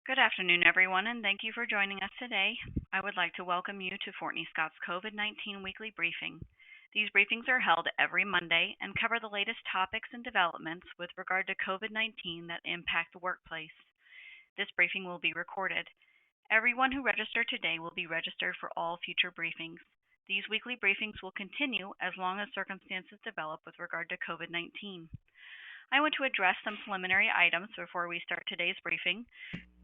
Good afternoon, everyone, and thank you for joining us today. I would like to welcome you to FortneyScott's COVID-19 weekly briefing. These briefings are held every Monday and cover the latest topics and developments with regard to COVID-19 that impact the workplace. This briefing will be recorded. Everyone who registered today will be registered for all future briefings. These weekly briefings will continue as long as circumstances develop with regard to COVID-19. I want to address some preliminary items before we start today's briefing.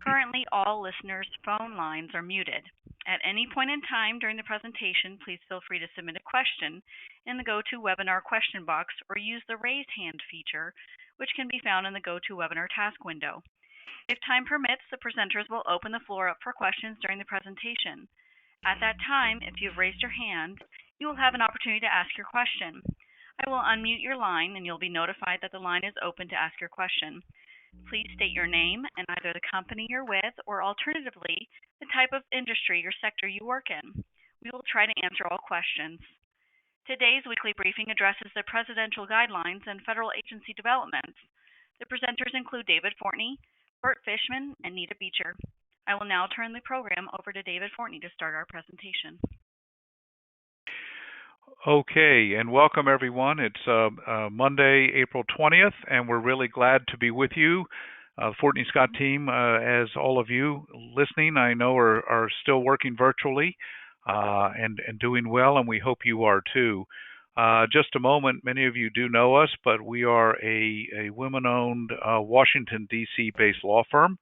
Currently, all listeners' phone lines are muted. At any point in time during the presentation, please feel free to submit a question in the GoToWebinar question box or use the raise hand feature, which can be found in the GoToWebinar task window. If time permits, the presenters will open the floor up for questions during the presentation. At that time, if you've raised your hand, you will have an opportunity to ask your question. I will unmute your line and you'll be notified that the line is open to ask your question. Please state your name and either the company you're with or alternatively, the type of industry or sector you work in. We will try to answer all questions. Today's weekly briefing addresses the presidential guidelines and federal agency developments. The presenters include David Fortney, Bert Fishman, and Nita Beecher. I will now turn the program over to David Fortney to start our presentation. Okay, and welcome everyone. It's Monday, April 20th, and we're really glad to be with you. The FortneyScott team, as all of you listening, I know are still working virtually and doing well, and we hope you are too. Just a moment, many of you do know us, but we are a women-owned Washington, D.C. based law firm.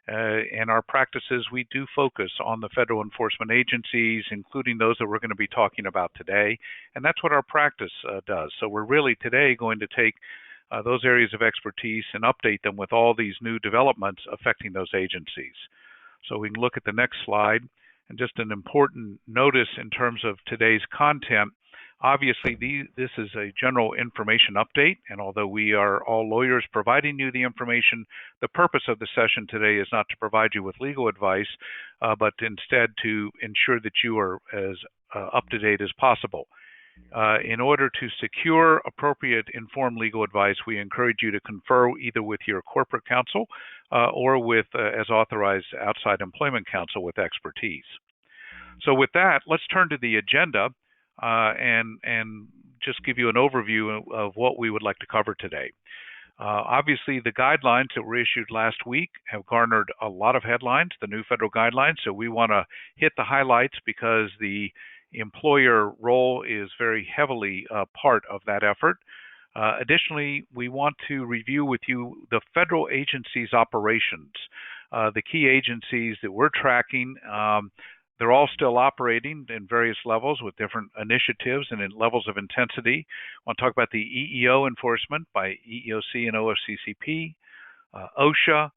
And our practices, we do focus on the federal enforcement agencies, including those that we're going to be talking about today. And that's what our practice does. So we're really today going to take those areas of expertise and update them with all these new developments affecting those agencies. So we can look at the next slide. And just an important notice in terms of today's content. Obviously, this is a general information update, and although we are all lawyers providing you the information, the purpose of the session today is not to provide you with legal advice, but instead to ensure that you are as up to date as possible. In order to secure appropriate informed legal advice, we encourage you to confer either with your corporate counsel or with, as authorized, outside employment counsel with expertise. So with that, let's turn to the agenda. And just give you an overview of what we would like to cover today. Obviously, the guidelines that were issued last week have garnered a lot of headlines, the new federal guidelines, so we want to hit the highlights because the employer role is very heavily part of that effort. Additionally, we want to review with you the federal agencies' operations, the key agencies that we're tracking. They're all still operating in various levels with different initiatives and in levels of intensity. I want to talk about the EEO enforcement by EEOC and OFCCP, OSHA,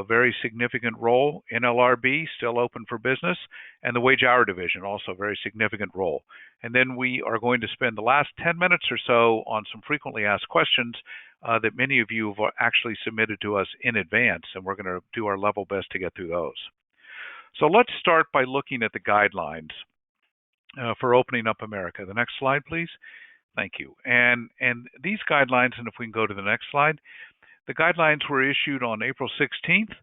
very significant role, NLRB, still open for business, and the Wage Hour Division, also a very significant role. And then we are going to spend the last 10 minutes or so on some frequently asked questions that many of you have actually submitted to us in advance, and we're going to do our level best to get through those. So let's start by looking at the guidelines for opening up America. The next slide, please. Thank you. And these guidelines, and if we can go to the next slide, the guidelines were issued on April 16th,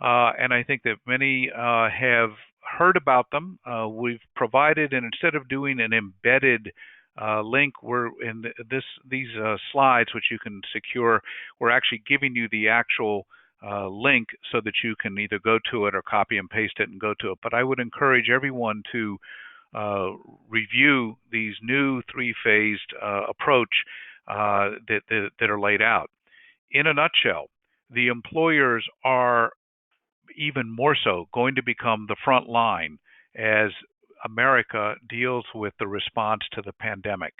and I think that many have heard about them. We've provided, and instead of doing an embedded link, we're in these slides, which you can secure, we're actually giving you the actual link so that you can either go to it or copy and paste it and go to it. But I would encourage everyone to review these new three-phased approach that are laid out. In a nutshell, the employers are even more so going to become the front line as America deals with the response to the pandemic.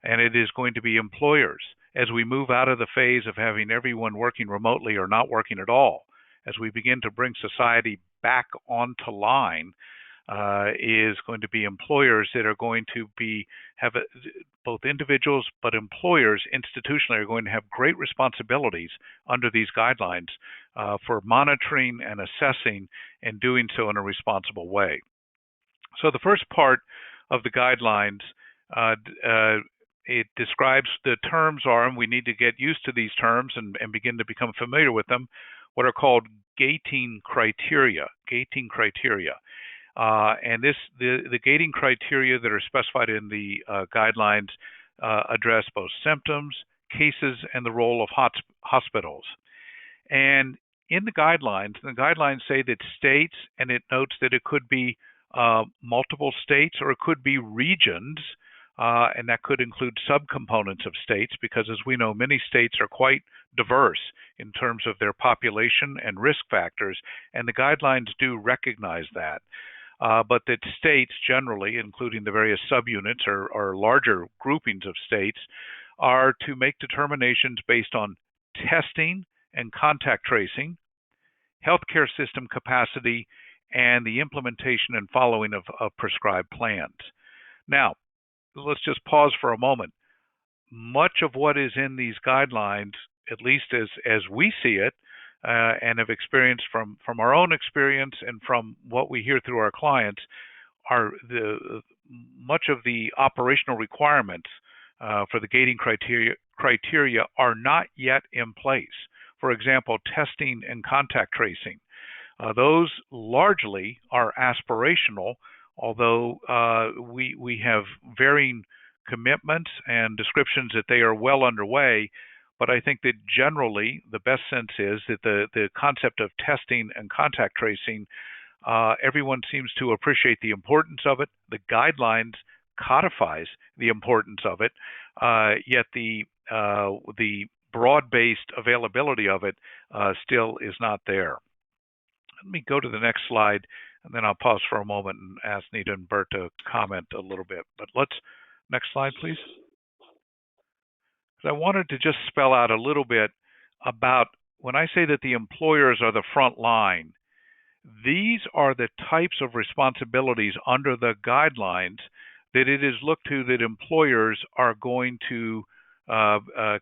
And it is going to be employers, as we move out of the phase of having everyone working remotely or not working at all, as we begin to bring society back onto line, is going to be employers that are going to have both individuals but employers institutionally are going to have great responsibilities under these guidelines for monitoring and assessing and doing so in a responsible way. So the first part of the guidelines it describes the terms are, and we need to get used to these terms and begin to become familiar with them. what are called gating criteria. And the gating criteria that are specified in the guidelines address both symptoms, cases, and the role of hospitals. And in the guidelines say that states, and it notes that it could be multiple states or it could be regions, and that could include subcomponents of states, because as we know, many states are quite diverse in terms of their population and risk factors, and the guidelines do recognize that. But that states generally, including the various subunits or larger groupings of states, are to make determinations based on testing and contact tracing, healthcare system capacity, and the implementation and following of prescribed plans. Now, let's just pause for a moment. Much of what is in these guidelines, at least as we see it, and have experienced from our own experience and from what we hear through our clients, are much of the operational requirements for the gating criteria are not yet in place. For example, testing and contact tracing. Those largely are aspirational, although we have varying commitments and descriptions that they are well underway. But I think that generally the best sense is that the concept of testing and contact tracing, everyone seems to appreciate the importance of it. The guidelines codifies the importance of it, yet the broad-based availability of it still is not there. Let me go to the next slide, and then I'll pause for a moment and ask Nita and Bert to comment a little bit. But next slide, please. I wanted to just spell out a little bit about when I say that the employers are the front line, these are the types of responsibilities under the guidelines that it is looked to that employers are going to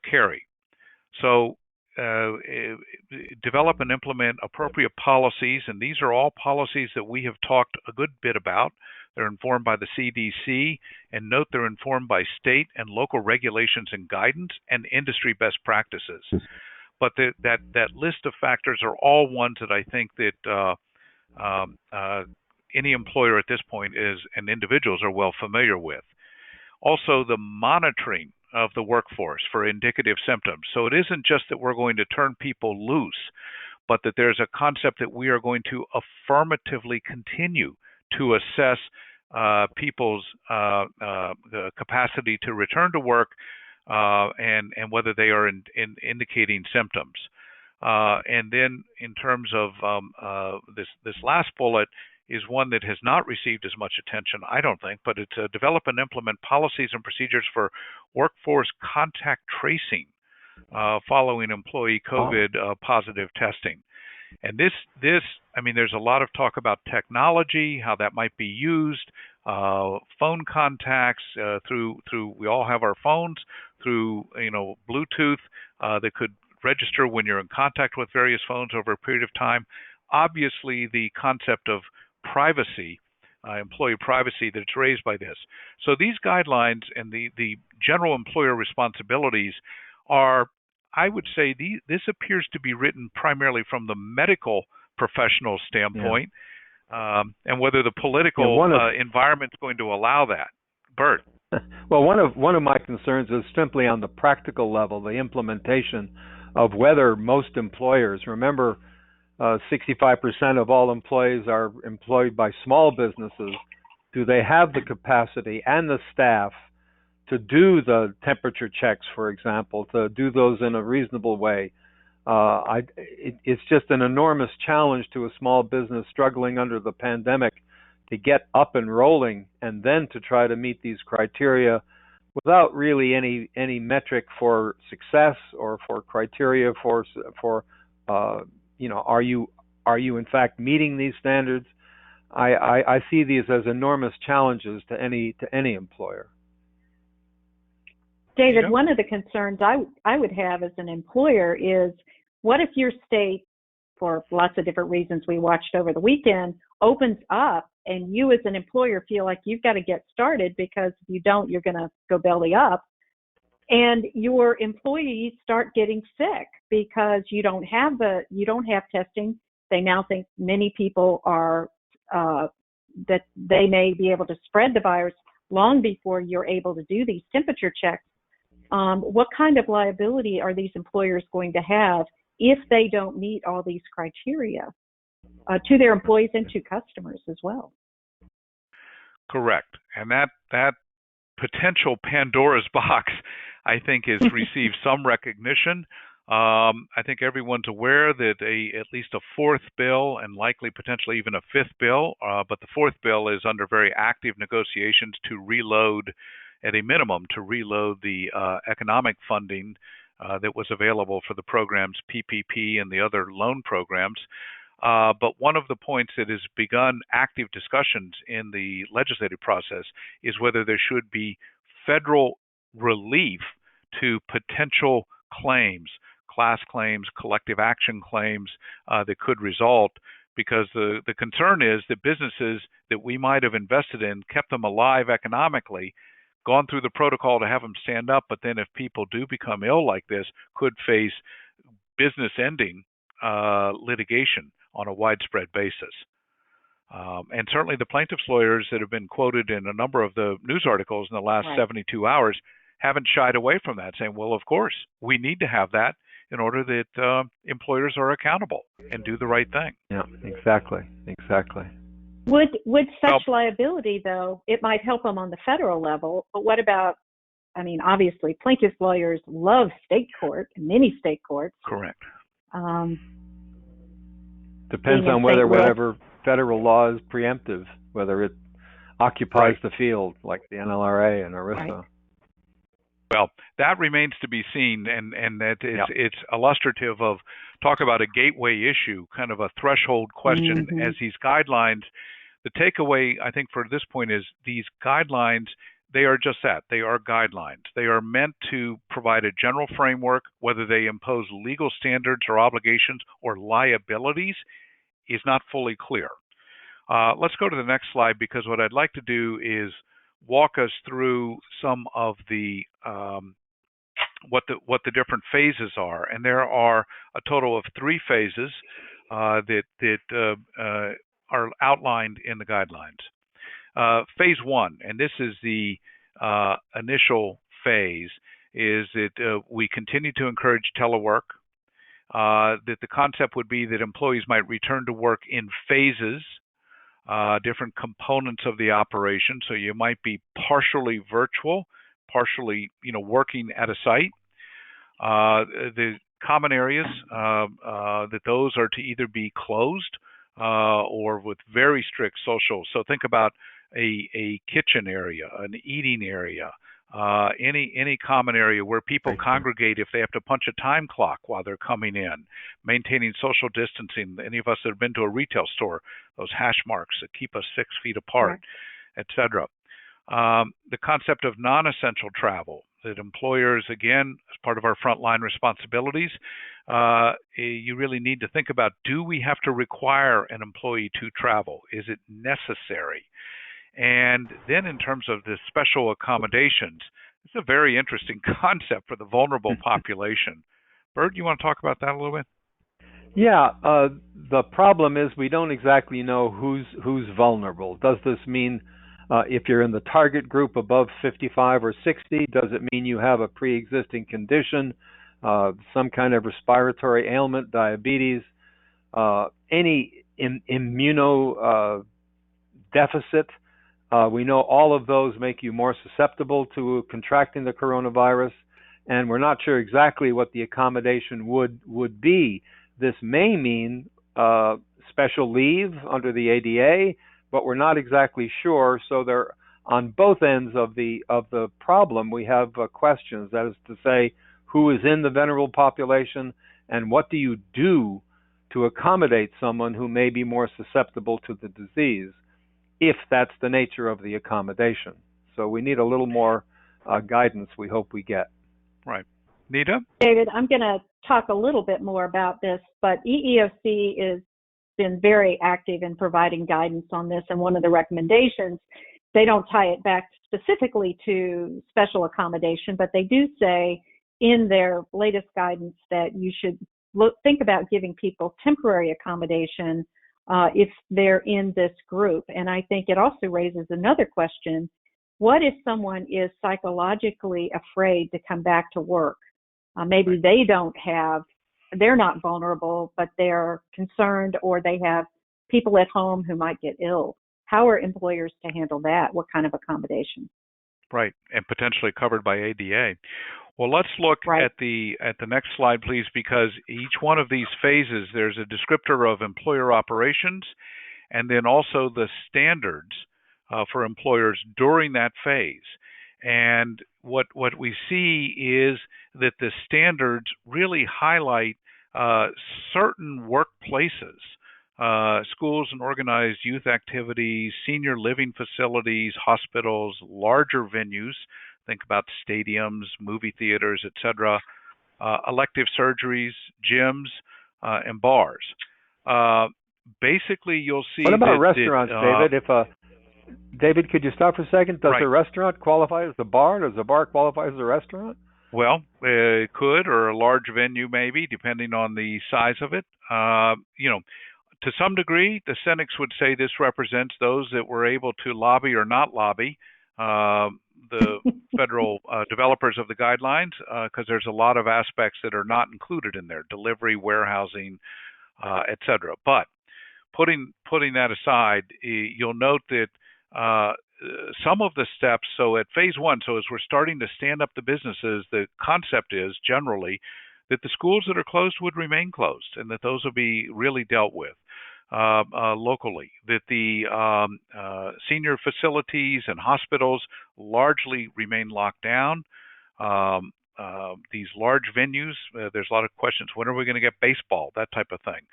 carry. So develop and implement appropriate policies, and these are all policies that we have talked a good bit about. They're informed by the CDC, and note they're informed by state and local regulations and guidance and industry best practices. But that list of factors are all ones that I think that any employer at this point and individuals are well familiar with. Also, the monitoring of the workforce for indicative symptoms. So it isn't just that we're going to turn people loose, but that there's a concept that we are going to affirmatively continue to assess people's capacity to return to work and whether they are indicating symptoms. And then in terms of this last bullet is one that has not received as much attention, I don't think, but it's develop and implement policies and procedures for workforce contact tracing following employee COVID positive testing. And this, I mean, there's a lot of talk about technology, how that might be used, phone contacts through we all have our phones, through Bluetooth that could register when you're in contact with various phones over a period of time. Obviously, the concept of privacy, employee privacy, that's raised by this. So these guidelines and the general employer responsibilities are, I would say, this appears to be written primarily from the medical professional standpoint, and whether the political environment is going to allow that. Bert. Well, one of my concerns is simply on the practical level, the implementation of whether most employers, remember, 65% of all employees are employed by small businesses. Do they have the capacity and the staff to do the temperature checks, for example, to do those in a reasonable way? It's just an enormous challenge to a small business struggling under the pandemic to get up and rolling, and then to try to meet these criteria without really any metric for success or for criteria for are you in fact meeting these standards? I see these as enormous challenges to any employer. David, one of the concerns I would have as an employer is, what if your state, for lots of different reasons we watched over the weekend, opens up and you as an employer feel like you've got to get started, because if you don't, you're going to go belly up, and your employees start getting sick? because you don't have testing. They now think many people are that they may be able to spread the virus long before you're able to do these temperature checks. What kind of liability are these employers going to have if they don't meet all these criteria to their employees and to customers as well? Correct. And that potential Pandora's box, I think, has received some recognition. I think everyone's aware that at least a fourth bill and likely potentially even a fifth bill, but the fourth bill is under very active negotiations to reload, at a minimum, to reload the economic funding that was available for the programs PPP and the other loan programs. But one of the points that has begun active discussions in the legislative process is whether there should be federal relief to potential claims, class claims, collective action claims that could result, because the concern is that businesses that we might have invested in, kept them alive economically, gone through the protocol to have them stand up, but then if people do become ill like this, could face business-ending litigation on a widespread basis. And certainly the plaintiffs' lawyers that have been quoted in a number of the news articles in the last 72 hours haven't shied away from that, saying, well, of course, we need to have that in order that employers are accountable and do the right thing. Yeah, exactly. Would such liability, though, it might help them on the federal level, but what about, I mean, obviously, plaintiffs' lawyers love state court, many state courts. Correct. Depends on whether whatever federal law is preemptive, whether it occupies the field, like the NLRA and ERISA. Right. Well, that remains to be seen, and that it's illustrative of, talk about a gateway issue, kind of a threshold question. As these guidelines, the takeaway, I think, for this point is these guidelines, they are just that. They are guidelines. They are meant to provide a general framework. Whether they impose legal standards or obligations or liabilities is not fully clear. Let's go to the next slide, because what I'd like to do is walk us through some of the what the different phases are, and there are a total of 3 phases that are outlined in the guidelines. Phase 1, and this is the initial phase, is that we continue to encourage telework. That the concept would be that employees might return to work in phases. Different components of the operation. So you might be partially virtual, partially, working at a site. The common areas, that those are to either be closed or with very strict social. So think about a kitchen area, an eating area, any common area where people congregate if they have to punch a time clock while they're coming in, maintaining social distancing. Any of us that have been to a retail store, those hash marks that keep us 6 feet apart, etc. The concept of non-essential travel, that employers, again, as part of our frontline responsibilities, you really need to think about, do we have to require an employee to travel? Is it necessary? And then in terms of the special accommodations, it's a very interesting concept for the vulnerable population. Bert, you want to talk about that a little bit? Yeah, the problem is we don't exactly know who's vulnerable. Does this mean if you're in the target group above 55 or 60, does it mean you have a pre-existing condition, some kind of respiratory ailment, diabetes, any immuno deficit? We know all of those make you more susceptible to contracting the coronavirus, and we're not sure exactly what the accommodation would be. This may mean special leave under the ADA, but we're not exactly sure. So they're on both ends of the problem. We have questions. That is to say, who is in the vulnerable population, and what do you do to accommodate someone who may be more susceptible to the disease, if that's the nature of the accommodation. So we need a little more guidance we hope we get. Right. Nita? David, I'm going to talk a little bit more about this, but EEOC has been very active in providing guidance on this, and one of the recommendations, they don't tie it back specifically to special accommodation, but they do say in their latest guidance that you should think about giving people temporary accommodation if they're in this group. And I think it also raises another question. What if someone is psychologically afraid to come back to work? Maybe they're not vulnerable, but they're concerned, or they have people at home who might get ill. How are employers to handle that? What kind of accommodation? Right, and potentially covered by ADA. Well, let's look Right. at the next slide, please, because each one of these phases, there's a descriptor of employer operations, and then also the standards for employers during that phase. And what we see is that the standards really highlight certain workplaces, schools and organized youth activities, senior living facilities, hospitals, larger venues. Think about stadiums, movie theaters, etc., elective surgeries, gyms, and bars. Basically, you'll see. What about restaurants, David? David, could you stop for a second? Does right. a restaurant qualify as a bar? Does a bar qualify as a restaurant? Well, it could, or a large venue maybe, depending on the size of it. To some degree, the cynics would say this represents those that were able to lobby or not lobby the federal developers of the guidelines, because there's a lot of aspects that are not included in there: delivery, warehousing, etc. But putting that aside, you'll note that some of the steps, so at phase one, so as we're starting to stand up the businesses, the concept is generally that the schools that are closed would remain closed, and that those will be really dealt with locally, that the senior facilities and hospitals largely remain locked down. These large venues, there's a lot of questions. When are we going to get baseball? That type of thing.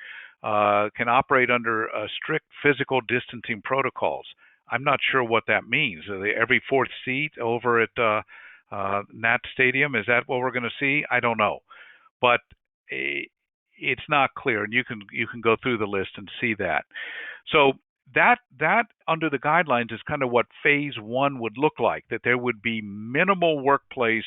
Can operate under strict physical distancing protocols. I'm not sure what that means. Every fourth seat over at Nat Stadium, is that what we're going to see? I don't know. But it's not clear, and you can go through the list and see that. So that under the guidelines is kind of what phase one would look like, that there would be minimal workplace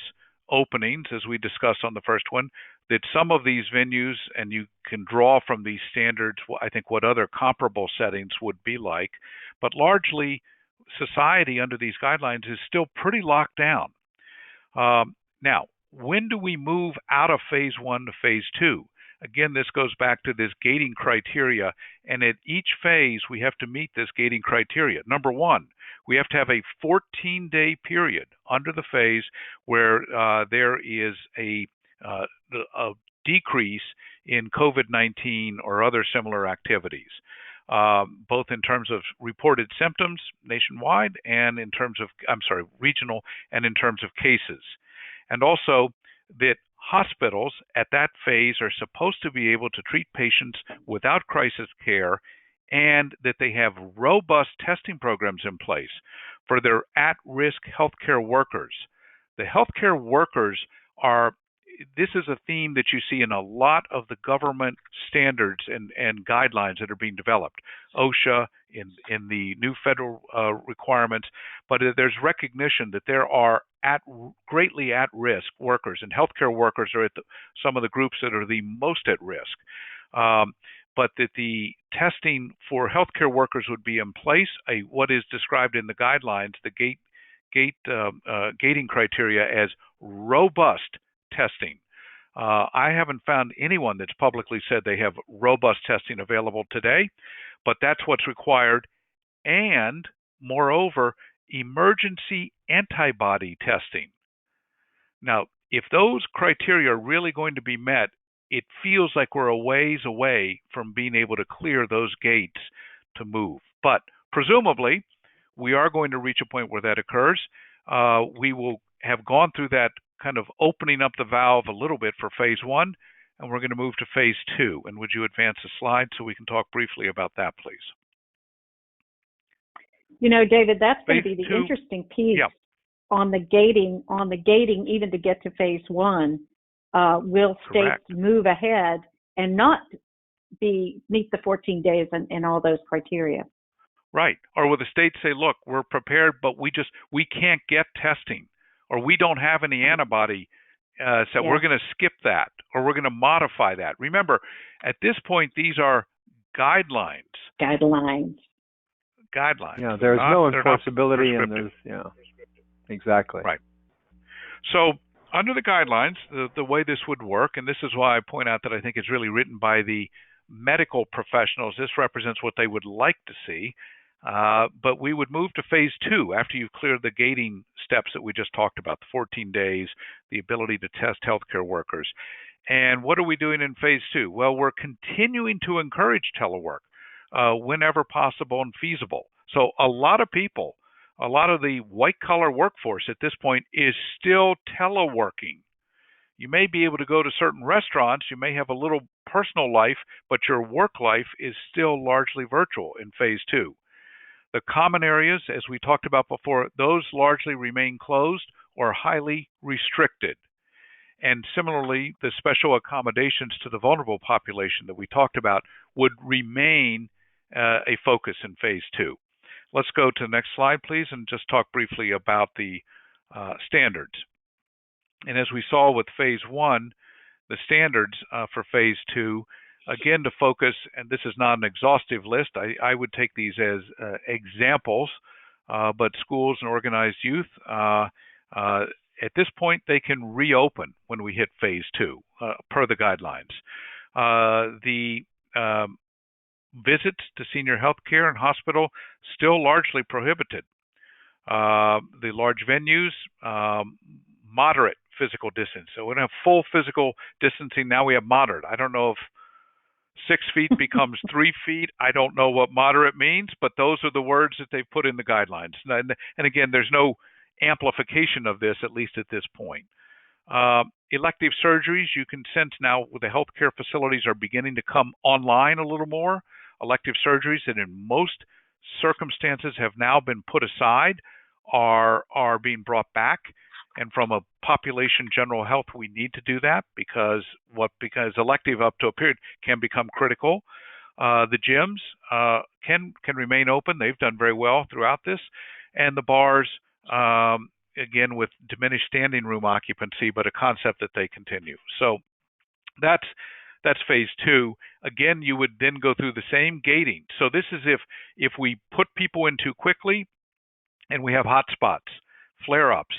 openings, as we discussed on the first one, that some of these venues, and you can draw from these standards, I think, what other comparable settings would be like, but largely society under these guidelines is still pretty locked down. Now, when do we move out of phase one to phase two? Again, this goes back to this gating criteria, and at each phase we have to meet this gating criteria. Number one, we have to have a 14-day period under the phase where there is a decrease in COVID-19 or other similar activities, both in terms of reported symptoms nationwide and in terms of, regional, and in terms of cases. And also that hospitals at that phase are supposed to be able to treat patients without crisis care, and that they have robust testing programs in place for their at-risk healthcare workers. The healthcare workers this is a theme that you see in a lot of the government standards and guidelines that are being developed, OSHA, in the new federal requirements, but there's recognition that there are greatly at-risk workers, and healthcare workers are some of the groups that are the most at risk. But that the testing for healthcare workers would be in place, what is described in the guidelines, the gating criteria, as robust testing. I haven't found anyone that's publicly said they have robust testing available today, but that's what's required. And moreover, emergency antibody testing. Now, if those criteria are really going to be met, it feels like we're a ways away from being able to clear those gates to move. But presumably, we are going to reach a point where that occurs. We will have gone through that kind of opening up the valve a little bit for phase one, and we're going to move to phase two. And would you advance the slide so we can talk briefly about that, please? David, that's going to be the interesting piece on the gating, even to get to phase one. Will states move ahead and not meet the 14 days and all those criteria? Right. Or will the states say, look, we're prepared, but we can't get testing, or we don't have any antibody, said, we're going to skip that or we're going to modify that. Remember, at this point, these are guidelines. Guidelines. Yeah, there's no enforceability, and exactly. Right. So under the guidelines, the way this would work, and this is why I point out that I think it's really written by the medical professionals. This represents what they would like to see. But we would move to phase 2 after you've cleared the gating steps that we just talked about, the 14 days, the ability to test healthcare workers. And what are we doing in phase 2? Well, we're continuing to encourage telework whenever possible and feasible. So a lot of people, a lot of the white-collar workforce at this point is still teleworking. You may be able to go to certain restaurants, you may have a little personal life, but your work life is still largely virtual in phase 2. The common areas, as we talked about before, those largely remain closed or highly restricted. And similarly, the special accommodations to the vulnerable population that we talked about would remain a focus in phase 2. Let's go to the next slide, please, and just talk briefly about the standards. And as we saw with phase 1, the standards for phase 2, again, to focus, and this is not an exhaustive list, I would take these as examples, but schools and organized youth, at this point, they can reopen when we hit phase 2, per the guidelines. The visits to senior health care and hospital still largely prohibited. The large venues, moderate physical distance. So we don't have full physical distancing. Now we have moderate. I don't know if 6 feet becomes 3 feet. I don't know what moderate means, but those are the words that they've put in the guidelines. And again, there's no amplification of this, at least at this point. Elective surgeries, you can sense now with the healthcare facilities are beginning to come online a little more. Elective surgeries that in most circumstances have now been put aside are being brought back. And from a population general health, we need to do that because elective up to a period can become critical. The gyms can remain open. They've done very well throughout this. And the bars, again, with diminished standing room occupancy, but a concept that they continue. So that's phase 2. Again, you would then go through the same gating. So this is if we put people in too quickly and we have hot spots, flare-ups,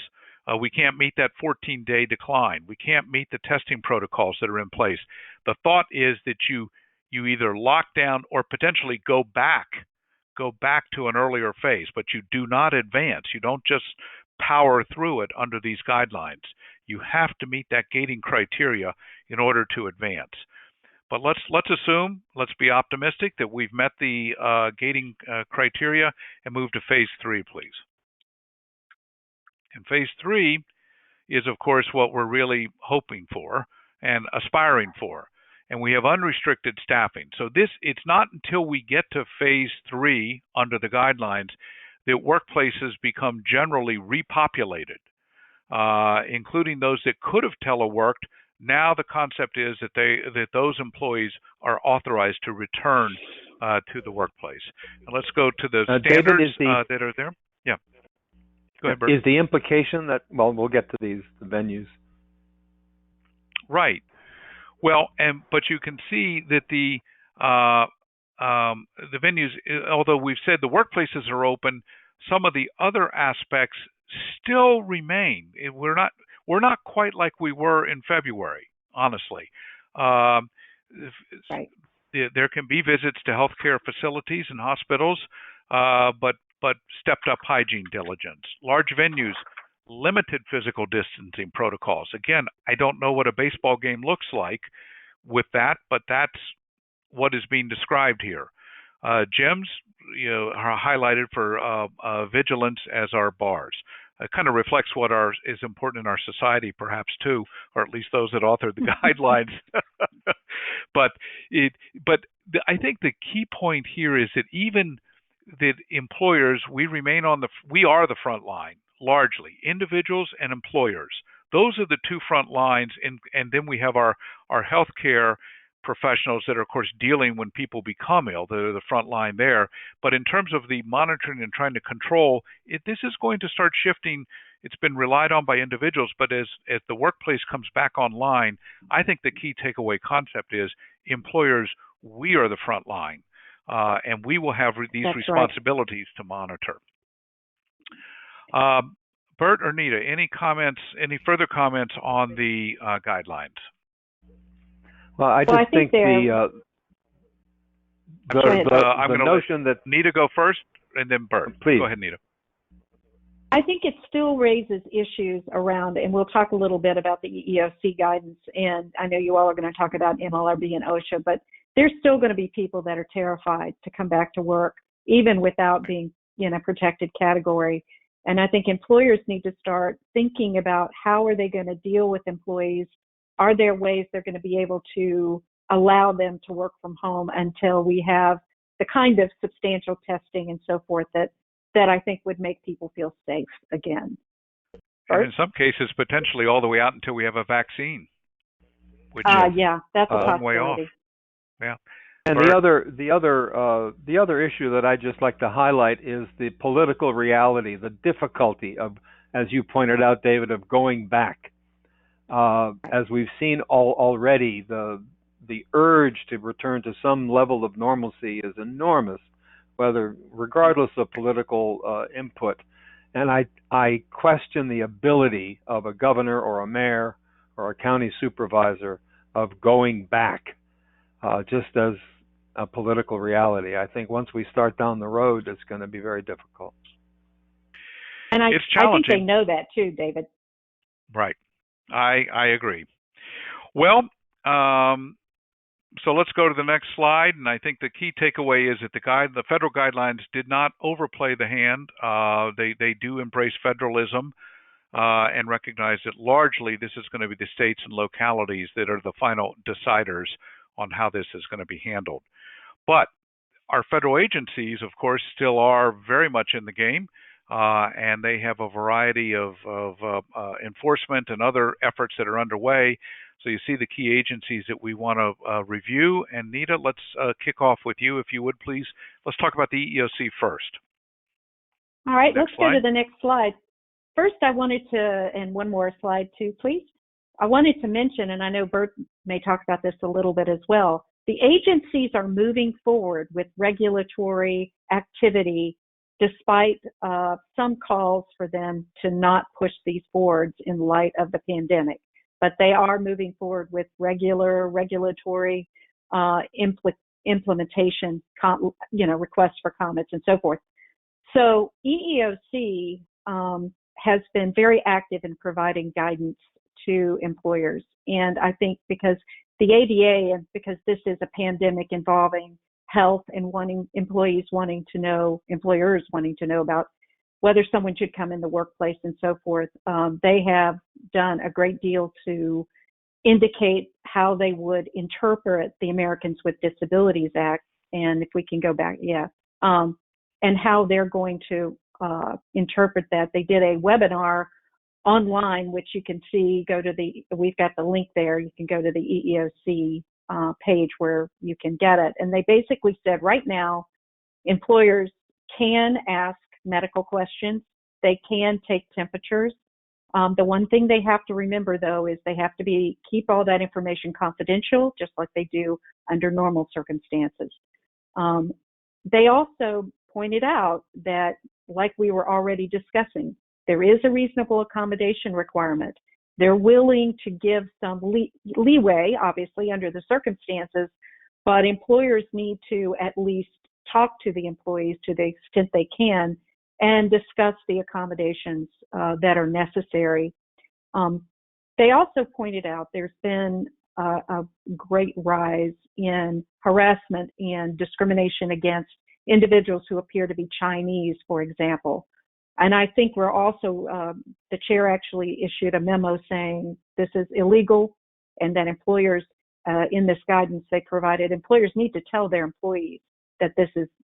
we can't meet that 14-day decline. We can't meet the testing protocols that are in place. The thought is that you either lock down or potentially go back to an earlier phase, but you do not advance. You don't just power through it under these guidelines. You have to meet that gating criteria in order to advance. But let's assume, let's be optimistic that we've met the gating criteria and move to phase 3, please. And phase 3 is, of course, what we're really hoping for and aspiring for. And we have unrestricted staffing. So it's not until we get to phase 3 under the guidelines that workplaces become generally repopulated, including those that could have teleworked. Now the concept is that those employees are authorized to return to the workplace. And let's go to the standards that are there. Yeah. Go ahead, Bert. Is the implication that, well, we'll get to the venues. Right. Well, but you can see that the venues, although we've said the workplaces are open, some of the other aspects still remain. We're not quite like we were in February, honestly. Right. There can be visits to healthcare facilities and hospitals, but stepped up hygiene diligence. Large venues, limited physical distancing protocols. Again, I don't know what a baseball game looks like with that, but that's what is being described here. Gyms, are highlighted for vigilance, as are bars. It kind of reflects what is important in our society, perhaps too, or at least those that authored the guidelines. But I think the key point here is that even that employers, we are the front line, largely individuals and employers. Those are the two front lines, and then we have our healthcare professionals that are, of course, dealing when people become ill. They're the front line there. But in terms of the monitoring and trying to control, this is going to start shifting it's been relied on by individuals, but as the workplace comes back online, I think the key takeaway concept is employers, we are the front line, and we will have these That's responsibilities to monitor. Bert or Nita, any further comments on the guidelines? Well, I think the notion that Nita go first, and then Bert. Please. Go ahead, Nita. I think it still raises issues around, and we'll talk a little bit about the EEOC guidance, and I know you all are going to talk about NLRB and OSHA, but there's still going to be people that are terrified to come back to work, even without being in a protected category. And I think employers need to start thinking about how are they going to deal with employees. Are there ways they're going to be able to allow them to work from home until we have the kind of substantial testing and so forth that I think would make people feel safe again. And in some cases, potentially all the way out until we have a vaccine. Which yeah, that's a long way off. possibility. Yeah. And the other issue that I just like to highlight is the political reality, the difficulty of, as you pointed out, David, of going back. As we've seen already, the urge to return to some level of normalcy is enormous, regardless of political input. And I question the ability of a governor or a mayor or a county supervisor of going back, just as a political reality. I think once we start down the road, it's going to be very difficult. And I think they know that too, David. Right. I agree. Well, so let's go to the next slide. And I think the key takeaway is that the federal guidelines did not overplay the hand. They do embrace federalism and recognize that largely this is going to be the states and localities that are the final deciders on how this is going to be handled. But our federal agencies, of course, still are very much in the game. And they have a variety of enforcement and other efforts that are underway. So you see the key agencies that we want to review. And Nita, let's kick off with you, if you would, please. Let's talk about the EEOC first. All right, let's go to the next slide. First, I wanted to, and one more slide too, please. I wanted to mention, and I know Bert may talk about this a little bit as well, the agencies are moving forward with regulatory activity despite some calls for them to not push these boards in light of the pandemic. But they are moving forward with regular regulatory implementation, requests for comments and so forth. So EEOC has been very active in providing guidance to employers. And I think because the ADA, and because this is a pandemic involving health and employers wanting to know about whether someone should come in the workplace and so forth, they have done a great deal to indicate how they would interpret the Americans with Disabilities Act. And if we can go back, and how they're going to interpret that. They did a webinar online, which you can see, we've got the link there. You can go to the EEOC page where you can get it. And they basically said right now, employers can ask medical questions. They can take temperatures. The one thing they have to remember, though, is they have to keep all that information confidential, just like they do under normal circumstances. They also pointed out that, like we were already discussing, there is a reasonable accommodation requirement. They're willing to give some leeway, obviously, under the circumstances, but employers need to at least talk to the employees to the extent they can and discuss the accommodations that are necessary. They also pointed out there's been a great rise in harassment and discrimination against individuals who appear to be Chinese, for example. And I think we're also, the chair actually issued a memo saying this is illegal, and that employers, in this guidance they provided, employers need to tell their employees that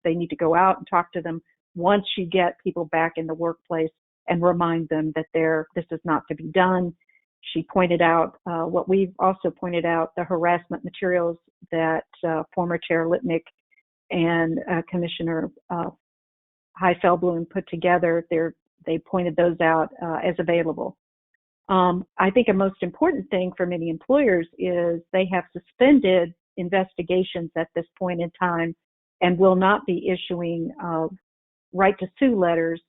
they need to go out and talk to them once you get people back in the workplace and remind them that this is not to be done. She pointed out what we've also pointed out, the harassment materials that former Chair Lipnick and Commissioner Heifel-Bloom put together. they pointed those out as available. I think a most important thing for many employers is they have suspended investigations at this point in time and will not be issuing right to sue letters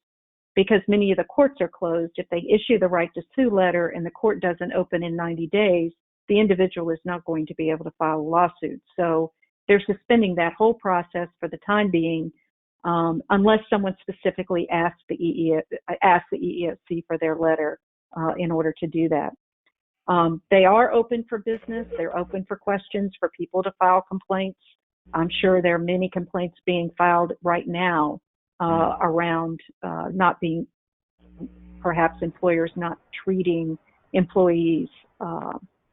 because many of the courts are closed. If they issue the right to sue letter and the court doesn't open in 90 days, the individual is not going to be able to file a lawsuit. So they're suspending that whole process for the time being, unless someone specifically asks the EEOC for their letter in order to do that. They are open for business. They're open for questions for people to file complaints. I'm sure there are many complaints being filed right now around not being, perhaps employers not treating employees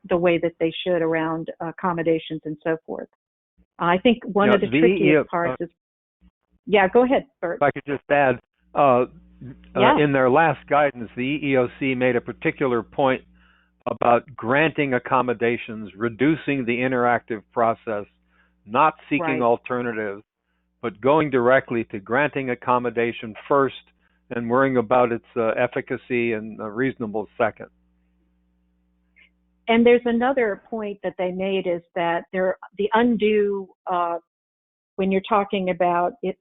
the way that they should around accommodations and so forth. I think one of the trickiest parts is, yeah, go ahead, Bert. If I could just add, in their last guidance, the EEOC made a particular point about granting accommodations, reducing the interactive process, not seeking alternatives, but going directly to granting accommodation first and worrying about its efficacy and reasonable second. And there's another point that they made is that the undue, when you're talking about it,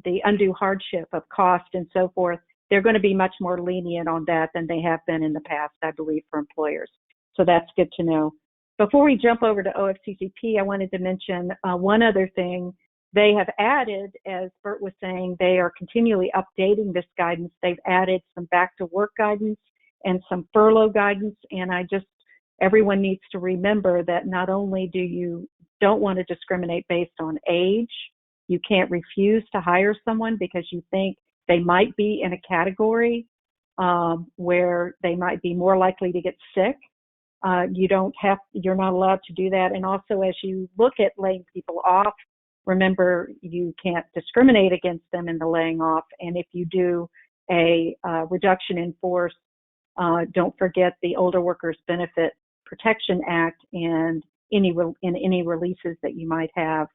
the undue hardship of cost and so forth, they're going to be much more lenient on that than they have been in the past, I believe, for employers. So that's good to know. Before we jump over to OFCCP, I wanted to mention one other thing. They have added, as Bert was saying, they are continually updating this guidance. They've added some back to work guidance and some furlough guidance. And everyone needs to remember that not only don't want to discriminate based on age, you can't refuse to hire someone because you think they might be in a category where they might be more likely to get sick. You're not allowed to do that. And also, as you look at laying people off, remember you can't discriminate against them in the laying off. And if you do a reduction in force, don't forget the Older Workers Benefit Protection Act and any releases that you might have,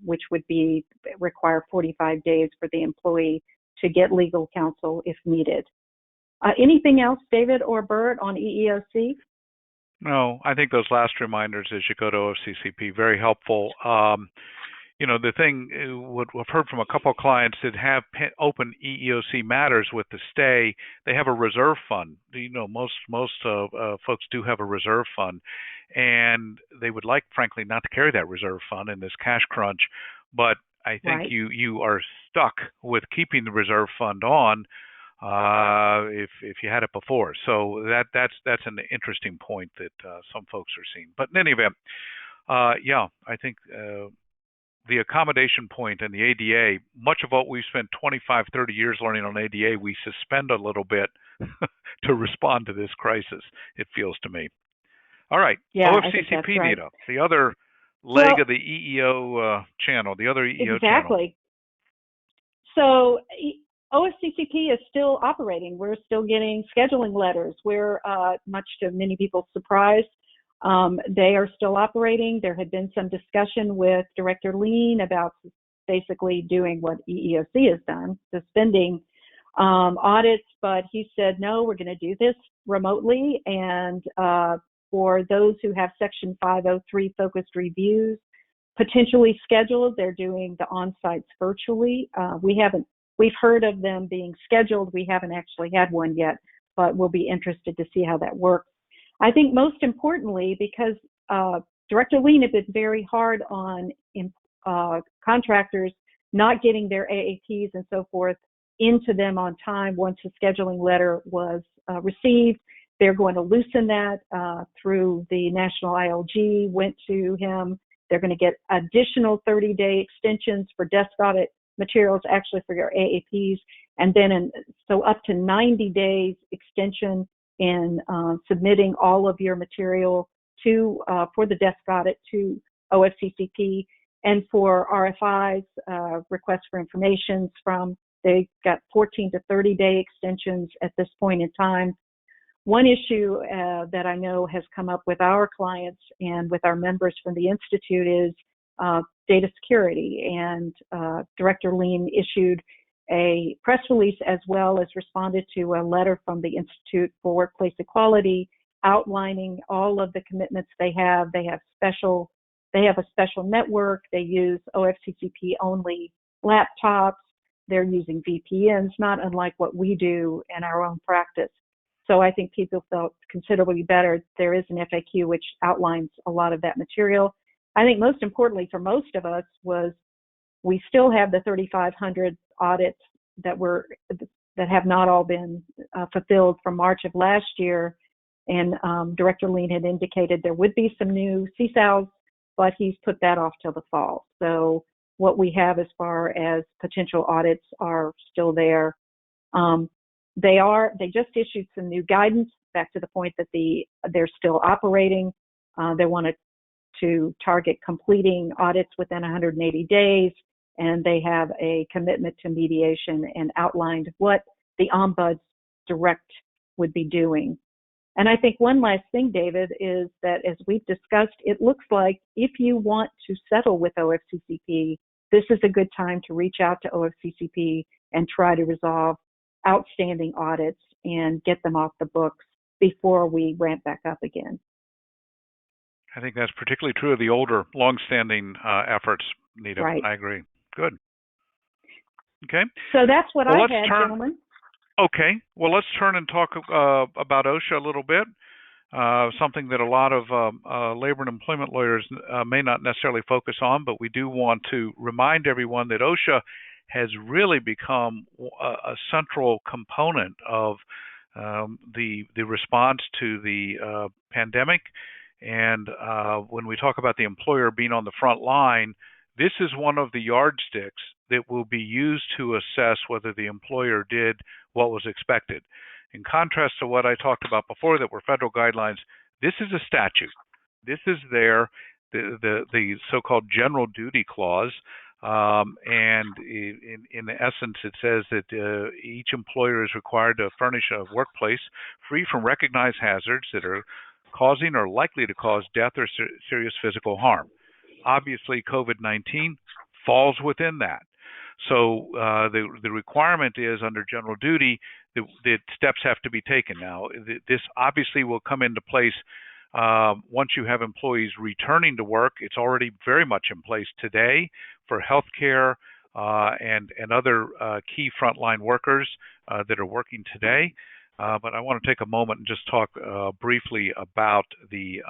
which would require 45 days for the employee to get legal counsel if needed. Anything else, David or Bert, on EEOC? No, I think those last reminders as you go to OFCCP, very helpful. The thing, what I've heard from a couple of clients that have open EEOC matters with the stay, they have a reserve fund. Most folks do have a reserve fund, and they would like, frankly, not to carry that reserve fund in this cash crunch. But I think you are stuck with keeping the reserve fund on if you had it before. So that's an interesting point that some folks are seeing. But in any event, I think the accommodation point and the ADA, much of what we've spent 25, 30 years learning on ADA, we suspend a little bit to respond to this crisis, it feels to me. All right, OFCCP, right. Nita, the other leg of the EEO channel, the other EEO channel. Exactly. So OFCCP is still operating. We're still getting scheduling letters. We're, much to many people's surprise, they are still operating. There had been some discussion with Director Lean about basically doing what EEOC has done, suspending audits, but he said, no, we're going to do this remotely. And for those who have Section 503 focused reviews potentially scheduled, they're doing the on-sites virtually. We've heard of them being scheduled. We haven't actually had one yet, but we'll be interested to see how that works. I think most importantly, because Director Lean had been very hard on contractors not getting their AAPs and so forth into them on time once the scheduling letter was received. They're going to loosen that through the National ILG, went to him. They're going to get additional 30-day extensions for desk audit materials, actually for your AAPs, and then so up to 90 days extension in submitting all of your material for the desk audit to OFCCP, and for RFIs, requests for information they've got 14 to 30-day extensions at this point in time. One issue that I know has come up with our clients and with our members from the Institute is data security, and Director Lean issued a press release as well as responded to a letter from the Institute for Workplace Equality outlining all of the commitments they have. They have a special network. They use OFCCP only laptops. They're using VPNs, not unlike what we do in our own practice. So I think people felt considerably better. There is an FAQ which outlines a lot of that material. I think most importantly for most of us was we still have the 3,500 audits that have not all been fulfilled from March of last year. And Director Lean had indicated there would be some new CSALs, but he's put that off till the fall. So what we have as far as potential audits are still there. They just issued some new guidance, back to the point that they're still operating. They wanted to target completing audits within 180 days, and they have a commitment to mediation and outlined what the Ombuds Direct would be doing. And I think one last thing, David, is that as we've discussed, it looks like if you want to settle with OFCCP, this is a good time to reach out to OFCCP and try to resolve outstanding audits and get them off the books before we ramp back up again. I think that's particularly true of the older, long-standing efforts, Nita. Right. I agree. Good. Okay. So that's what I had, gentlemen. Okay. Well, let's turn and talk about OSHA a little bit. Something that a lot of labor and employment lawyers may not necessarily focus on, but we do want to remind everyone that OSHA has really become a central component of the response to the pandemic. And when we talk about the employer being on the front line, this is one of the yardsticks that will be used to assess whether the employer did what was expected. In contrast to what I talked about before that were federal guidelines, this is a statute. This is the so-called general duty clause. And in essence, it says that each employer is required to furnish a workplace free from recognized hazards that are causing or likely to cause death or serious physical harm. Obviously, COVID-19 falls within that. So the requirement is under general duty that steps have to be taken. Now, this obviously will come into place once you have employees returning to work. It's already very much in place today for healthcare and other key frontline workers that are working today. But I want to take a moment and just talk briefly about the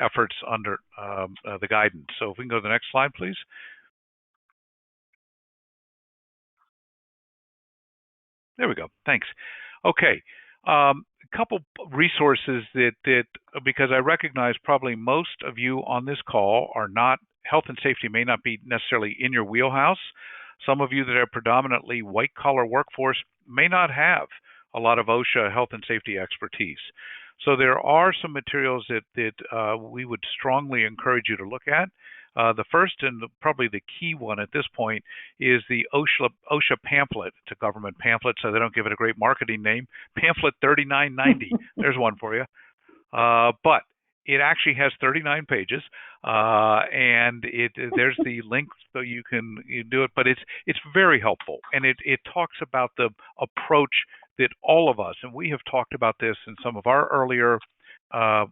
efforts under the guidance. So if we can go to the next slide, please. There we go. Thanks. Okay. A couple resources that because I recognize probably most of you on this call are not, health and safety may not be necessarily in your wheelhouse. Some of you that are predominantly white-collar workforce may not have a lot of OSHA health and safety expertise. So there are some materials that we would strongly encourage you to look at. The first and probably the key one at this point is the OSHA pamphlet. It's a government pamphlet, so they don't give it a great marketing name. Pamphlet 3990. There's one for you. But it actually has 39 pages, and there's the link so you can do it. But it's very helpful, and it talks about the approach that all of us, and we have talked about this in some of our earlier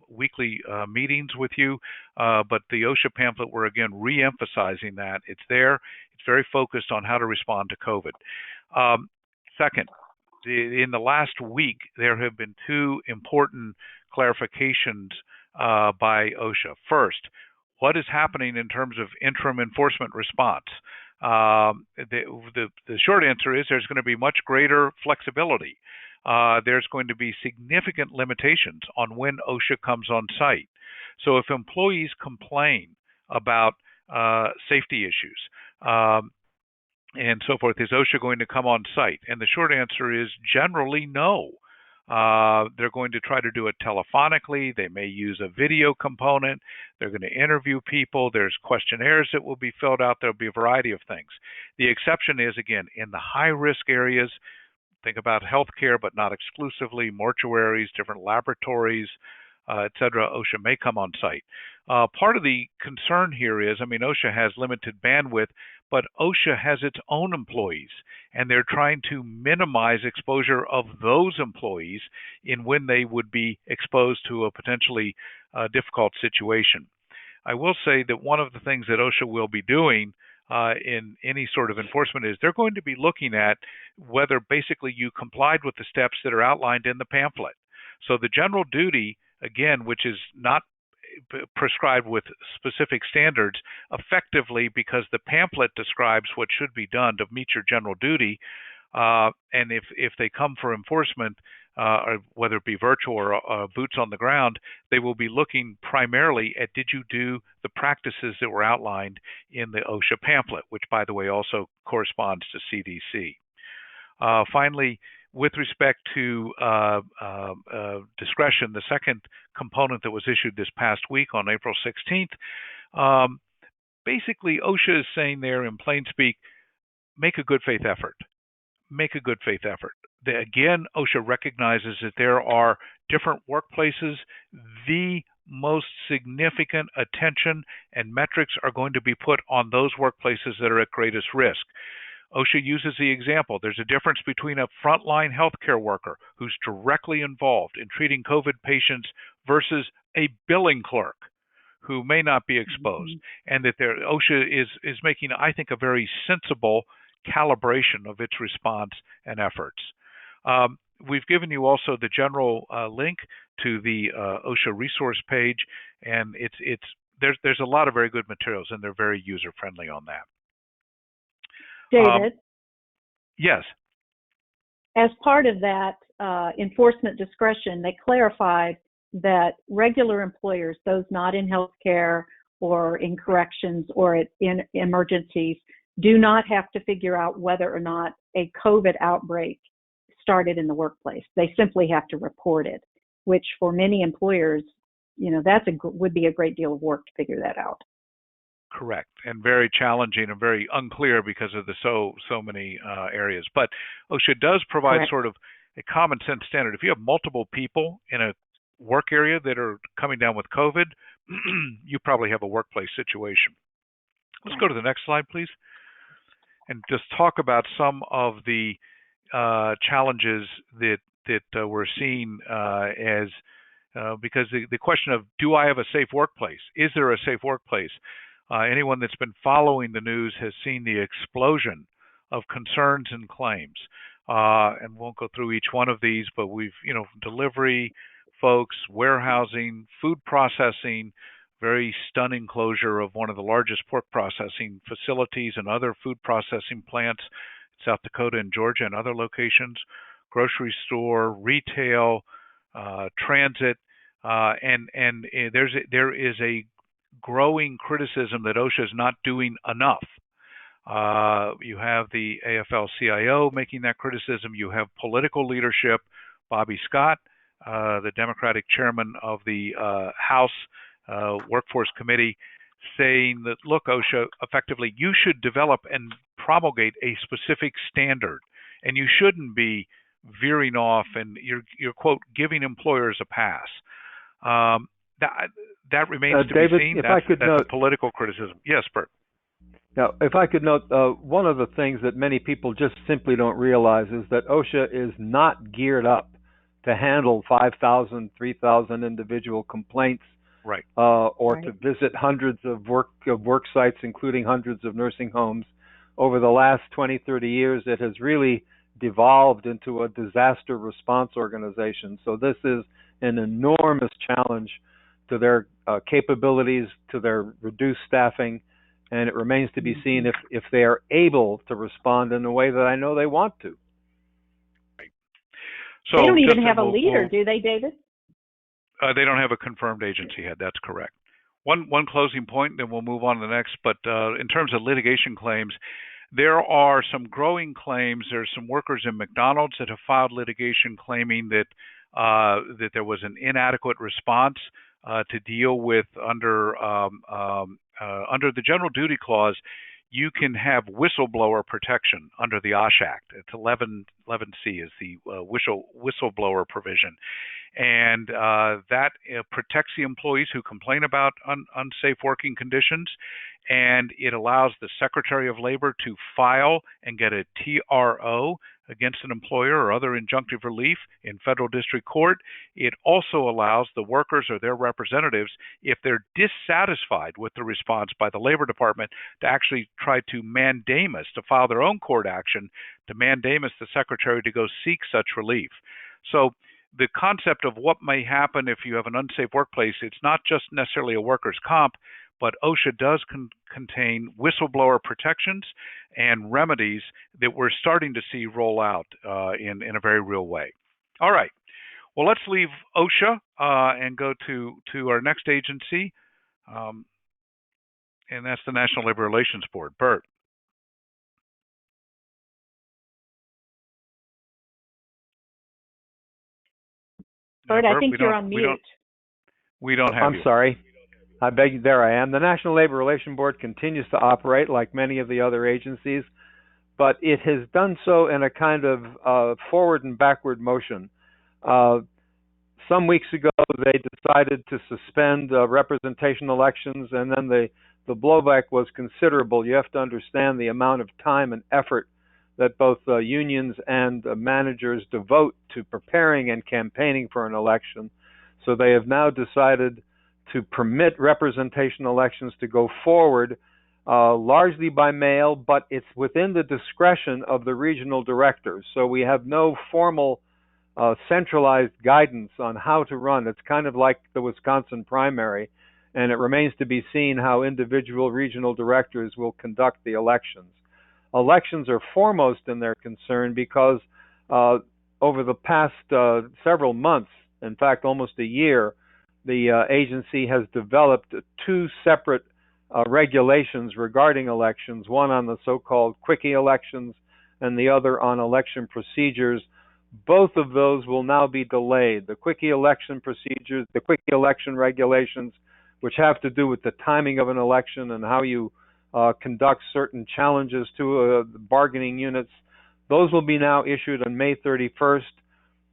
weekly meetings with you, but the OSHA pamphlet, we're again re-emphasizing that. It's there. It's very focused on how to respond to COVID. Second, in the last week, there have been two important clarifications by OSHA. First, what is happening in terms of interim enforcement response? The short answer is there's going to be much greater flexibility. There's going to be significant limitations on when OSHA comes on site. So if employees complain about safety issues and so forth, is OSHA going to come on site? And the short answer is generally no. They're going to try to do it telephonically. They may use a video component. They're going to interview people. There's questionnaires that will be filled out. There'll be a variety of things. The exception is, again, in the high-risk areas. Think about healthcare, but not exclusively, mortuaries, different laboratories, et cetera. OSHA may come on site. Part of the concern here is, I mean, OSHA has limited bandwidth, but OSHA has its own employees, and they're trying to minimize exposure of those employees in when they would be exposed to a potentially difficult situation. I will say that one of the things that OSHA will be doing in any sort of enforcement is they're going to be looking at whether basically you complied with the steps that are outlined in the pamphlet. So the general duty, again, which is not prescribed with specific standards, effectively because the pamphlet describes what should be done to meet your general duty, and if they come for enforcement, or whether it be virtual or boots on the ground, they will be looking primarily at did you do the practices that were outlined in the OSHA pamphlet, which, by the way, also corresponds to CDC. Finally, with respect to discretion, the second component that was issued this past week on April 16th, basically OSHA is saying there in plain speak, make a good faith effort. Make a good faith effort. Again, OSHA recognizes that there are different workplaces. The most significant attention and metrics are going to be put on those workplaces that are at greatest risk. OSHA uses the example. There's a difference between a frontline healthcare worker who's directly involved in treating COVID patients versus a billing clerk who may not be exposed, and that OSHA is making, I think, a very sensible calibration of its response and efforts. We've given you also the general link to the OSHA resource page, and there's a lot of very good materials, and they're very user friendly on that. David? Yes. As part of that enforcement discretion, they clarified that regular employers, those not in healthcare or in corrections or in emergencies, do not have to figure out whether or not a COVID outbreak started in the workplace. They simply have to report it, which for many employers, would be a great deal of work to figure that out. Correct, and very challenging and very unclear because of the so many areas. But OSHA does provide Correct. sort of a common sense standard. If you have multiple people in a work area that are coming down with COVID, you probably have a workplace situation. Let's go to the next slide, please, and just talk about some of the challenges that we're seeing because the question of, do I have a safe workplace? Is there a safe workplace? Anyone that's been following the news has seen the explosion of concerns and claims. And won't go through each one of these, but we've, delivery folks, warehousing, food processing, very stunning closure of one of the largest pork processing facilities and other food processing plants, South Dakota and Georgia and other locations, grocery store, retail, transit, and there is a growing criticism that OSHA is not doing enough. You have the AFL-CIO making that criticism. You have political leadership, Bobby Scott, the Democratic chairman of the House Workforce Committee, saying that, look, OSHA, effectively, you should develop and promulgate a specific standard, and you shouldn't be veering off and you're quote, giving employers a pass. That remains to David, be seen. If I could that's note, a political criticism. Yes, Bert. Now, if I could note, one of the things that many people just simply don't realize is that OSHA is not geared up to handle 5,000, 3,000 individual complaints, right, or right. to visit hundreds of work sites, including hundreds of nursing homes. Over the last 20, 30 years, it has really devolved into a disaster response organization. So this is an enormous challenge to their capabilities, to their reduced staffing, and it remains to be seen if they are able to respond in a way that I know they want to. Right. So they don't even have a leader, do they, David? They don't have a confirmed agency head. That's correct. One closing point, then we'll move on to the next. But in terms of litigation claims, there are some growing claims. There's some workers in McDonald's that have filed litigation claiming that that there was an inadequate response to deal with under the general duty clause. you can have whistleblower protection under the OSH Act. It's 11C is the whistleblower provision. And that protects the employees who complain about unsafe working conditions, and it allows the Secretary of Labor to file and get a TRO against an employer or other injunctive relief in federal district court. It also allows the workers or their representatives, if they're dissatisfied with the response by the Labor Department, to actually try to mandamus, to file their own court action, to mandamus the Secretary to go seek such relief. So the concept of what may happen if you have an unsafe workplace, it's not just necessarily a workers' comp, but OSHA does contain whistleblower protections and remedies that we're starting to see roll out in a very real way. All right. Well, let's leave OSHA and go to our next agency, and that's the National Labor Relations Board. Bert. Bert, I think you're on mute. We don't have I'm sorry. I beg you, there I am. The National Labor Relations Board continues to operate like many of the other agencies, but it has done so in a kind of forward and backward motion. Some weeks ago, they decided to suspend representation elections, and then the blowback was considerable. You have to understand the amount of time and effort that both unions and managers devote to preparing and campaigning for an election. So they have now decided to permit representation elections to go forward largely by mail, but it's within the discretion of the regional directors. So we have no formal centralized guidance on how to run. It's kind of like the Wisconsin primary, and it remains to be seen how individual regional directors will conduct the elections. Elections are foremost in their concern because over the past several months, in fact almost a year, the agency has developed two separate regulations regarding elections, one on the so-called quickie elections and the other on election procedures. Both of those will now be delayed. The quickie election procedures, the quickie election regulations, which have to do with the timing of an election and how you conduct certain challenges to the bargaining units, those will be now issued on May 31st.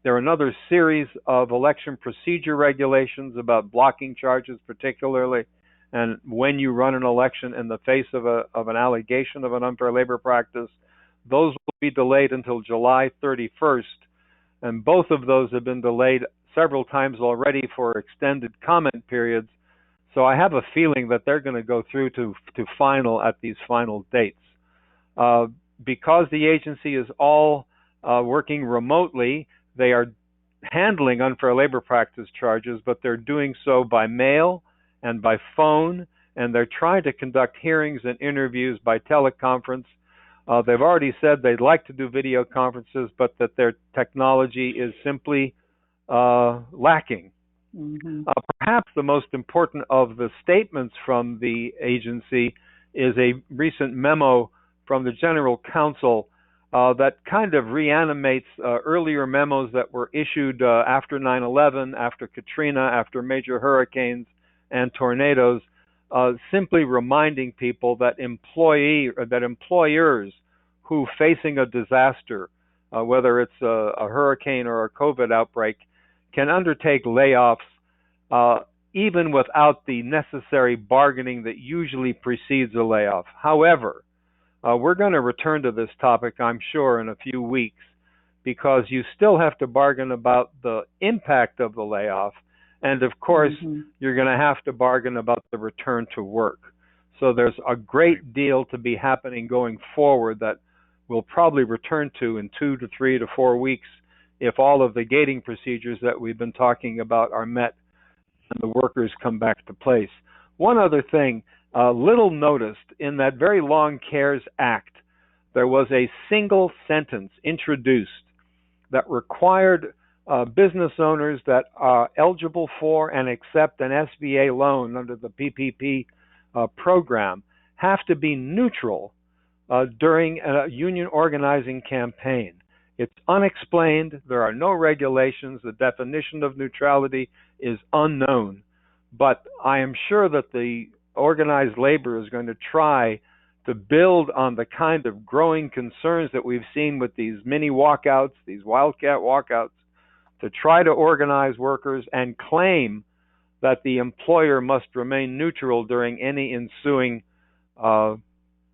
There are another series of election procedure regulations about blocking charges particularly, and when you run an election in the face of an allegation of an unfair labor practice. Those will be delayed until July 31st, and both of those have been delayed several times already for extended comment periods. So I have a feeling that they're going to go through to final at these final dates. Because the agency is all working remotely, they are handling unfair labor practice charges, but they're doing so by mail and by phone, and they're trying to conduct hearings and interviews by teleconference. They've already said they'd like to do video conferences, but that their technology is simply lacking. Mm-hmm. Perhaps the most important of the statements from the agency is a recent memo from the General Counsel that kind of reanimates earlier memos that were issued after 9/11, after Katrina, after major hurricanes and tornadoes, simply reminding people that employers who facing a disaster, whether it's a hurricane or a COVID outbreak, can undertake layoffs even without the necessary bargaining that usually precedes a layoff. However, we're going to return to this topic, I'm sure, in a few weeks, because you still have to bargain about the impact of the layoff. And of course, you're going to have to bargain about the return to work. So there's a great deal to be happening going forward that we'll probably return to in 2 to 3 to 4 weeks if all of the gating procedures that we've been talking about are met and the workers come back to place. One other thing, little noticed, in that very long CARES Act, there was a single sentence introduced that required business owners that are eligible for and accept an SBA loan under the PPP program have to be neutral during a union organizing campaign. It's unexplained. There are no regulations. The definition of neutrality is unknown. But I am sure that the organized labor is going to try to build on the kind of growing concerns that we've seen with these mini walkouts, these wildcat walkouts, to try to organize workers and claim that the employer must remain neutral during any ensuing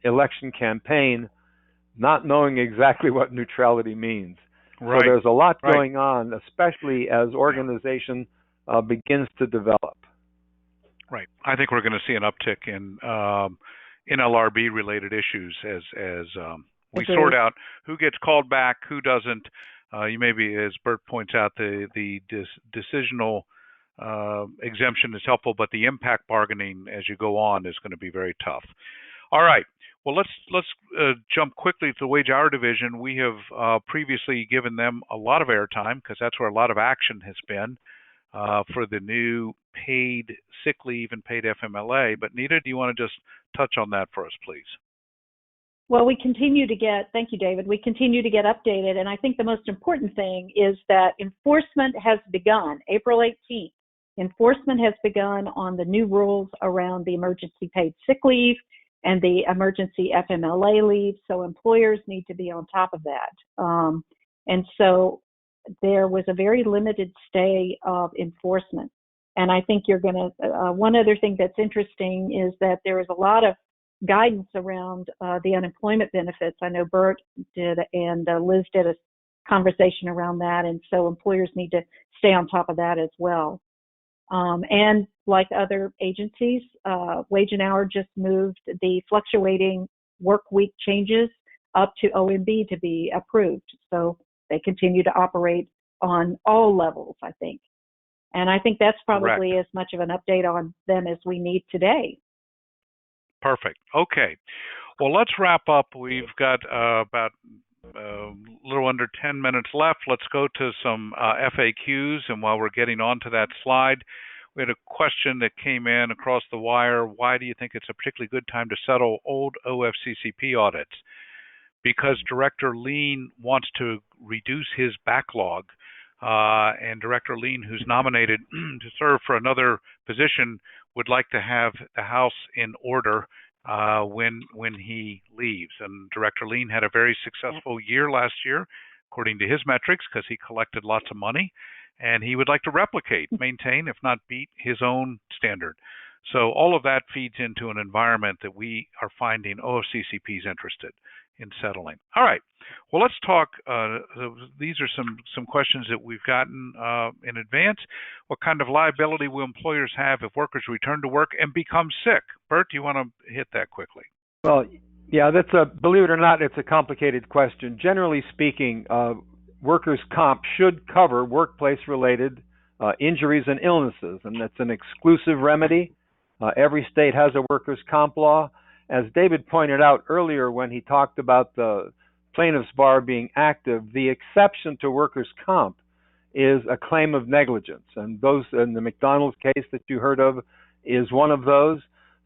election campaign, not knowing exactly what neutrality means. Right. So there's a lot going on, especially as organization begins to develop. Right. I think we're going to see an uptick in NLRB related issues as we sort out who gets called back, who doesn't. You maybe, as Bert points out, the decisional exemption is helpful, but the impact bargaining as you go on is going to be very tough. All right. Well, let's jump quickly to the wage hour division. We have previously given them a lot of airtime because that's where a lot of action has been for the new paid sick leave and paid FMLA. But Nita, do you want to just touch on that for us, please? Well, we continue to get, thank you, David, we continue to get updated. And I think the most important thing is that enforcement has begun. April 18th, enforcement has begun on the new rules around the emergency paid sick leave and the emergency FMLA leave. So employers need to be on top of that. And so there was a very limited stay of enforcement. And I think you're going to, one other thing that's interesting is that there is a lot of guidance around the unemployment benefits. I know Bert did and Liz did a conversation around that. And so employers need to stay on top of that as well. And like other agencies, Wage and Hour just moved the fluctuating work week changes up to OMB to be approved. So they continue to operate on all levels, I think. And I think that's probably Correct. as much of an update on them as we need today. Perfect. Okay. Well, let's wrap up. We've got about a little under 10 minutes left. Let's go to some FAQs. And while we're getting onto that slide, we had a question that came in across the wire. Why do you think it's a particularly good time to settle old OFCCP audits? Because Director Lean wants to reduce his backlog. And Director Lean, who's nominated to serve for another position, would like to have the House in order when he leaves. And Director Lean had a very successful year last year, according to his metrics, because he collected lots of money. And he would like to replicate, maintain, if not beat, his own standard. So all of that feeds into an environment that we are finding OFCCPs interested in settling. All right. Well, let's talk. These are some questions that we've gotten in advance. What kind of liability will employers have if workers return to work and become sick? Bert, do you want to hit that quickly? Well, yeah, believe it or not, it's a complicated question. Generally speaking, workers' comp should cover workplace-related injuries and illnesses, and that's an exclusive remedy. Every state has a workers' comp law. As David pointed out earlier when he talked about the plaintiff's bar being active, the exception to workers' comp is a claim of negligence. And those in the McDonald's case that you heard of is one of those.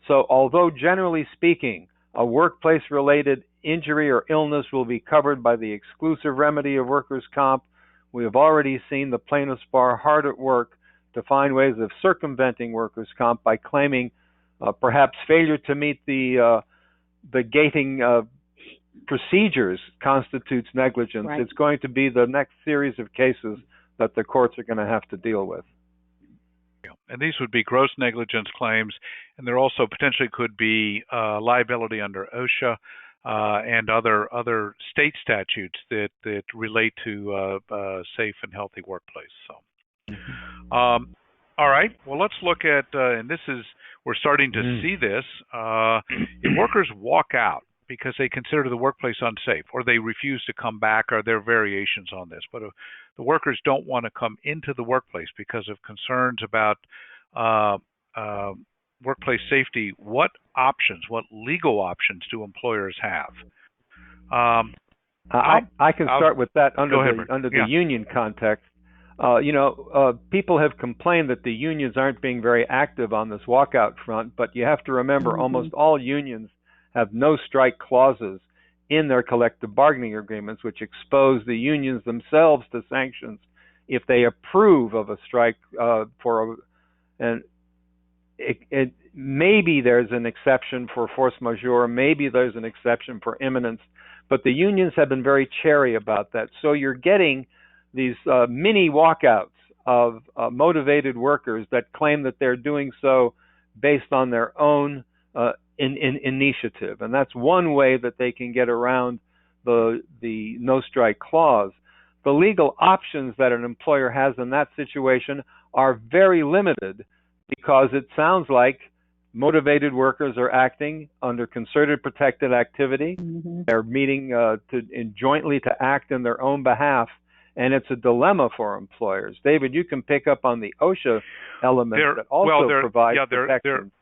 So although generally speaking, a workplace-related injury or illness will be covered by the exclusive remedy of workers' comp, we have already seen the plaintiff's bar hard at work to find ways of circumventing workers' comp by claiming perhaps failure to meet the gating procedures constitutes negligence. Right. It's going to be the next series of cases that the courts are going to have to deal with. And these would be gross negligence claims, and there also potentially could be liability under OSHA and other state statutes that relate to safe and healthy workplace. So, all right. Well, let's look at, and we're starting to see this. If workers walk out because they consider the workplace unsafe, or they refuse to come back, or there are variations on this, but the workers don't want to come into the workplace because of concerns about workplace safety, what legal options do employers have? I can start with that under the union context. People have complained that the unions aren't being very active on this walkout front, but you have to remember almost all unions have no strike clauses in their collective bargaining agreements, which expose the unions themselves to sanctions if they approve of a strike maybe there's an exception for force majeure, maybe there's an exception for imminence, but the unions have been very chary about that. So you're getting these mini walkouts of motivated workers that claim that they're doing so based on their own initiative, and that's one way that they can get around the no strike clause. The legal options that an employer has in that situation are very limited, because it sounds like motivated workers are acting under concerted protected activity. Mm-hmm. They're meeting jointly to act in their own behalf, and it's a dilemma for employers. David, you can pick up on the OSHA elements that also provide protection.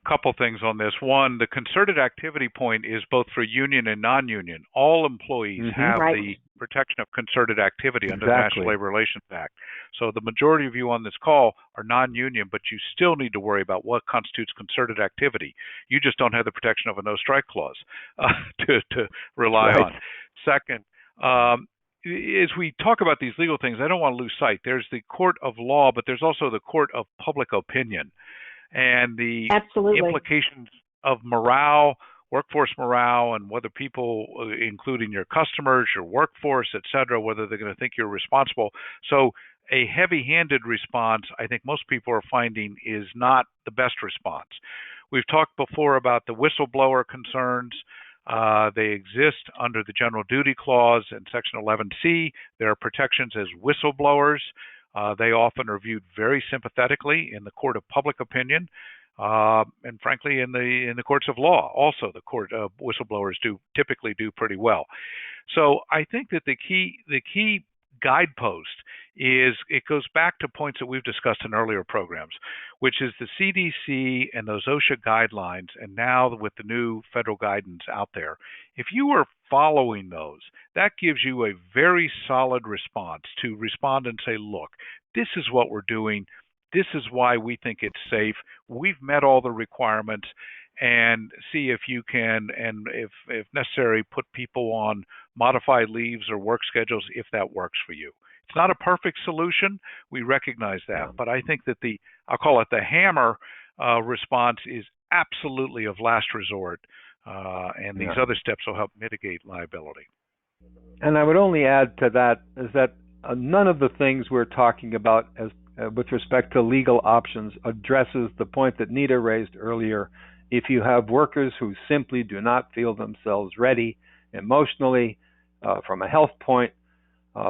Couple things on this. One, the concerted activity point is both for union and non-union. All employees have the protection of concerted activity under the National Labor Relations Act. So the majority of you on this call are non-union, but you still need to worry about what constitutes concerted activity. You just don't have the protection of a no-strike clause to rely on. Second, as we talk about these legal things, I don't want to lose sight. There's the court of law, but there's also the court of public opinion. And the implications of morale, workforce morale, and whether people, including your customers, your workforce, et cetera, whether they're going to think you're responsible. So a heavy-handed response, I think most people are finding, is not the best response. We've talked before about the whistleblower concerns. They exist under the General Duty Clause in Section 11C. There are protections as whistleblowers. They often are viewed very sympathetically in the court of public opinion, and frankly in the courts of law. Also, the court whistleblowers typically do pretty well. So I think that the key guidepost is, it goes back to points that we've discussed in earlier programs, which is the CDC and those OSHA guidelines, and now with the new federal guidance out there. If you are following those, that gives you a very solid response to respond and say, look, this is what we're doing. This is why we think it's safe. We've met all the requirements, and see if you can, and if necessary, put people on modified leaves or work schedules if that works for you. It's not a perfect solution. We recognize that, but I think that I'll call it the hammer response is absolutely of last resort, and these other steps will help mitigate liability. And I would only add to that is that none of the things we're talking about as with respect to legal options addresses the point that Nita raised earlier. If you have workers who simply do not feel themselves ready emotionally, from a health point,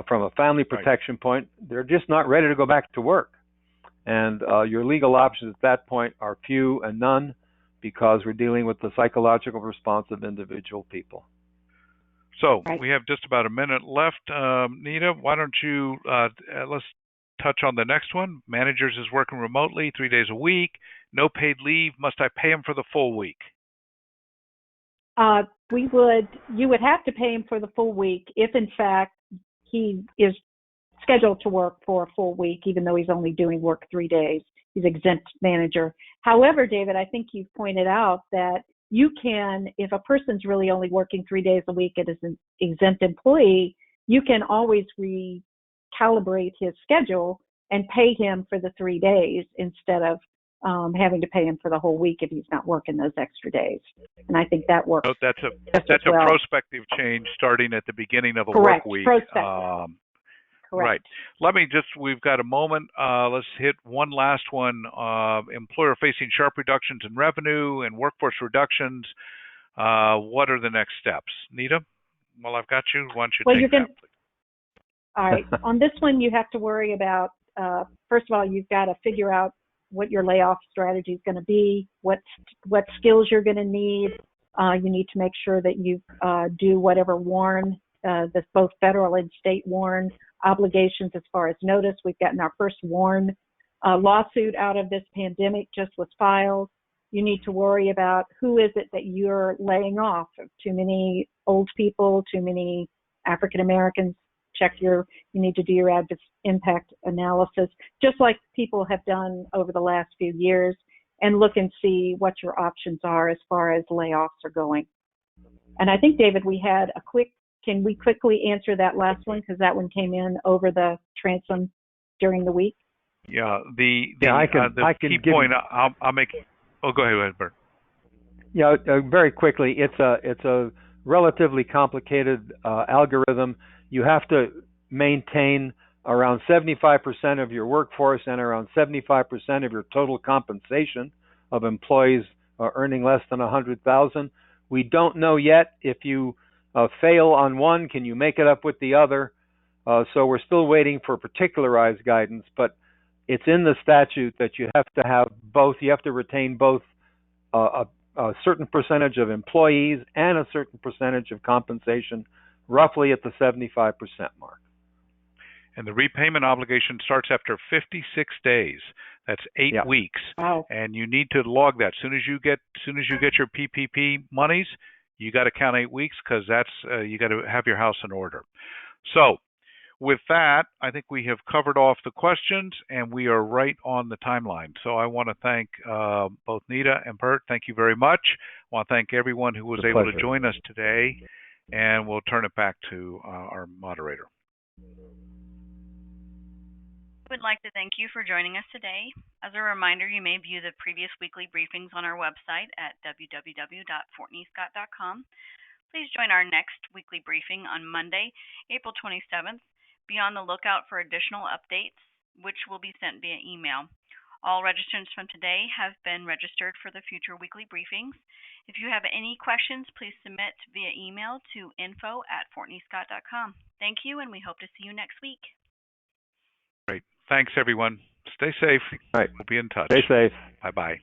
from a family protection point, they're just not ready to go back to work. And your legal options at that point are few and none, because we're dealing with the psychological response of individual people. So we have just about a minute left. Nita, why don't you, let's touch on the next one. Managers is working remotely 3 days a week, no paid leave. Must I pay him for the full week? You would have to pay him for the full week if, in fact, he is scheduled to work for a full week, even though he's only doing work 3 days. He's exempt manager. However, David, I think you've pointed out that you can, if a person's really only working 3 days a week and is an exempt employee, you can always recalibrate his schedule and pay him for the 3 days instead of having to pay him for the whole week if he's not working those extra days. And I think that works. So that's a prospective change starting at the beginning of a work week. Correct. Right. We've got a moment. Let's hit one last one. Employer facing sharp reductions in revenue and workforce reductions. What are the next steps? Nita, well, I've got you. Why don't you take that, please? All right. On this one, you have to worry about, first of all, you've got to figure out what your layoff strategy is going to be, what skills you're going to need. You need to make sure that you do whatever WARN, the both federal and state WARN obligations as far as notice. We've gotten our first WARN lawsuit out of this pandemic, just was filed. You need to worry about who is it that you're laying off. Too many old people, too many African Americans. You need to do your adverse impact analysis, just like people have done over the last few years, and look and see what your options are as far as layoffs are going. And I think, David, can we quickly answer that last one, because that one came in over the transom during the week? Yeah, I can key point I'll make. Oh, go ahead, Bert. Yeah, very quickly, it's a relatively complicated algorithm. You have to maintain around 75% of your workforce and around 75% of your total compensation of employees earning less than 100,000. We don't know yet if you fail on one, can you make it up with the other? So we're still waiting for particularized guidance, but it's in the statute that you have to have both. You have to retain both a certain percentage of employees and a certain percentage of compensation, roughly at the 75% mark. And the repayment obligation starts after 56 days. That's 8 weeks. Wow. And you need to log that. As soon as you get your PPP monies, you got to count 8 weeks because that's you got to have your house in order. So, with that, I think we have covered off the questions, and we are right on the timeline. So I want to thank both Nita and Bert. Thank you very much. I want to thank everyone who was able to join us today, and we'll turn it back to our moderator. I would like to thank you for joining us today. As a reminder, you may view the previous weekly briefings on our website at www.FortneyScott.com. Please join our next weekly briefing on Monday, April 27th. Be on the lookout for additional updates, which will be sent via email. All registrants from today have been registered for the future weekly briefings. If you have any questions, please submit via email to info@FortneyScott.com. Thank you, and we hope to see you next week. Great. Thanks, everyone. Stay safe. All right. We'll be in touch. Stay safe. Bye-bye.